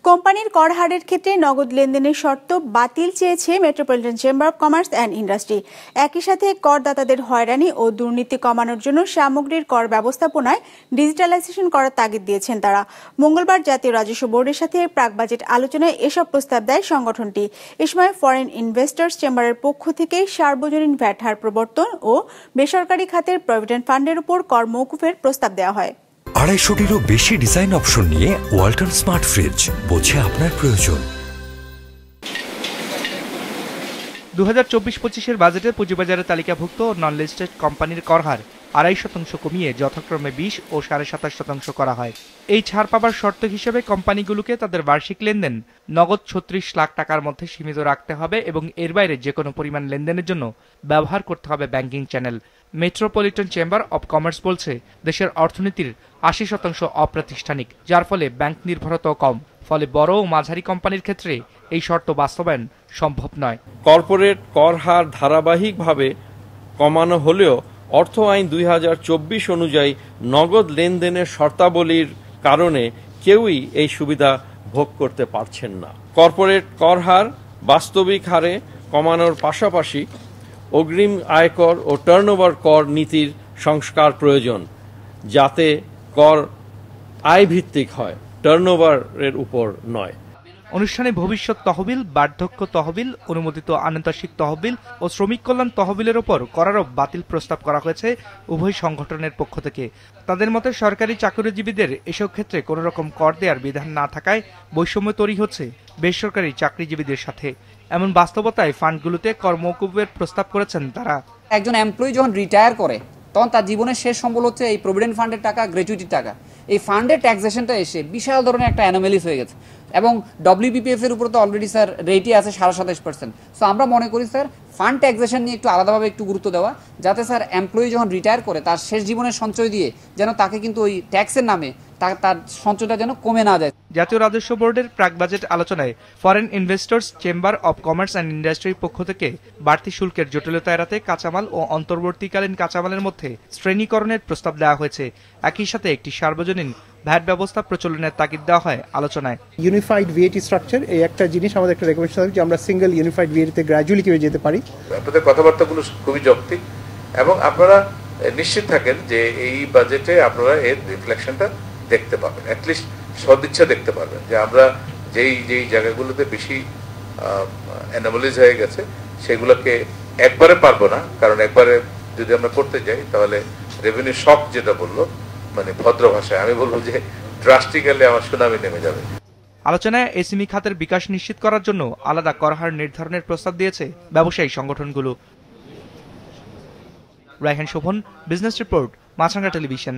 কোম্পানির কর হারের ক্ষেত্রে নগদ লেনদেনের শর্ত বাতিল চেয়েছে metropolitan chamber of commerce and industry. একই সাথে করদাতাদের হয়রানি ও দুর্নীতি কমানোর জন্য সামগ্রীর কর ব্যবস্থাপনায় ডিজিটালাইজেশন করার তাগিদ দিয়েছেন তারা। মঙ্গলবার জাতীয় রাজস্ব বোর্ডের সাথে প্রাক বাজেট আলোচনায় এসব প্রস্তাব দেয় সংগঠনটি। এ সময় ফরেন ইনভেস্টর্স চেম্বারের পক্ষ থেকে সার্বজনীন ভ্যাট হার প্রবর্তন ও বেসরকারি খাতের প্রভিডেন্ট ফান্ডের উপর কর মওকুফের প্রস্তাব দেওয়া হয়। 250-টিরও বেশি ডিজাইন অপশন নিয়ে ওয়ালটন স্মার্ট ফ্রিজ, বোঝে আপনার প্রয়োজন। 2024-25 বাজেটে পুঁজিবাজারে তালিকাভুক্ত নন লিস্টেড কোম্পানির কর হার 2.5% কমিয়ে যথাক্রমে 20 ও 27.5% করা হয়। এই ছাড় পাবার শর্ত হিসেবে কোম্পানিগুলোকে তাদের বার্ষিক লেনদেন নগদ 36 লাখ টাকার মধ্যে সীমিত রাখতে হবে এবং এর বাইরে যে কোনো পরিমাণ লেনদেনের জন্য ব্যবহার করতে হবে banking channel. Metropolitan chamber of commerce বলছে, দেশের অর্থনীতির 80% অপ্রাতিষ্ঠানিক, যার ফলে ব্যাংক নির্ভরতাও কম। ফলে বড় ও মাঝারি কোম্পানির ক্ষেত্রে এই শর্ত বাস্তবায়ন সম্ভব নয়। কর্পোরেট কর হার ধারাবাহিকভাবে কমানো হলেও অর্থ আইন 2024 অনুযায়ী নগদ লেনদেনের শর্তাবলীর কারণে কেউই এই সুবিধা ভোগ করতে পারছেন না। কর্পোরেট কর হার বাস্তবিক হারে কমানোর পাশাপাশি অগ্রিম আয়কর ও টার্নওভার কর নীতির সংস্কার প্রয়োজন, যাতে কর আয় ভিত্তিক হয়, টার্নওভারের উপর নয়। অনুষ্ঠানে ভবিষ্যৎ তহবিল, বার্ধক্য তহবিল, অনুমোদিত আনন্তাসিক তহবিল ও শ্রমিক কল্যাণ তহবিলের ওপর করারও বাতিল প্রস্তাব করা হয়েছে উভয় সংগঠনের পক্ষ থেকে। তাদের মতে, সরকারি চাকরিজীবীদের এসব ক্ষেত্রে কোনো রকম কর দেওয়ার বিধান না থাকায় বৈষম্য তৈরি হচ্ছে বেসরকারি চাকরিজীবীদের সাথে। এমন বাস্তবতায় ফান্ডগুলোতে কর মওকুফের প্রস্তাব করেছেন তারা। একজন এমপ্লয়ি যখন রিটায়ার করে তখন তার জীবনের শেষ সম্বল হচ্ছে এই প্রভিডেন্ট ফান্ডের টাকা, গ্র্যাচুইটির টাকা। এই ফান্ডের ট্যাক্সেশনটা এসে বিশাল ধরনের একটা অ্যানোমেলিস হয়ে গেছে এবং ডব্লিউবিপিএফ এর উপর তো অলরেডি স্যার রেটই আছে 27.5%। সো আমরা মনে করি স্যার ফান্ড ট্যাক্সেশন নিয়ে একটু আলাদাভাবে একটু গুরুত্ব দেওয়া, যাতে স্যার এমপ্লয়ি যখন রিটায়ার করে তার শেষ জীবনের সঞ্চয় দিয়ে যেন তাকে কিন্তু ওই ট্যাক্সের নামে তার সঞ্চয়টা যেন কমে না যায়। জাতীয় রাজস্ব বোর্ডের প্রাক বাজেট আলোচনায় foreign investors chamber of commerce and ইন্ডাস্ট্রির পক্ষ থেকে বাড়তি শুল্কের জটিলতা এড়াতে কাঁচামাল ও অন্তর্বর্তীকালীন কাঁচামালের মধ্যে শ্রেণীকরণের প্রস্তাব দেওয়া হয়েছে। একই সাথে একটি সার্বজনীন ভ্যাট ব্যবস্থা প্রচলনের তাগিদ দেওয়া হয় আলোচনায়। ইউনিফাইড ভিএটি স্ট্রাকচার, এই একটা জিনিস আমাদের একটা রেকমেন্ডেশন আছে যে আমরা সিঙ্গেল ইউনিফাইড ভিএটিতে গ্র্যাজুয়ালি কিভাবে যেতে পারি। আপনাদের কথাবার্তাগুলো খুবই যৌক্তিক এবং আপনারা নিশ্চিত থাকেন যে এই বাজেটে আপনারা এর রিফ্লেকশনটা দেখতে পাবেন, অ্যাটলিস্ট সদিচ্ছা দেখতে পাবেন যে আমরা যেই জায়গাগুলোতে বেশি অ্যানোমালিজ হয়ে গেছে সেগুলোকে একবারে পারবো না, কারণ একবারে যদি আমরা করতে যাই তাহলে রেভিনিউ শক যেটা বললো, মানে ভদ্র ভাষায় আমি বলবো যে ড্রাস্টিক্যালি আমার সুনামি নেমে যাবে। আলোচনায় এসএমই খাতের বিকাশ নিশ্চিত করার জন্য আলাদা কর হার নির্ধারণের প্রস্তাব দিয়েছে ব্যবসায়ী সংগঠনগুলো। রায়হান শোভন, বিজনেস রিপোর্ট, মাছরাঙা টেলিভিশন।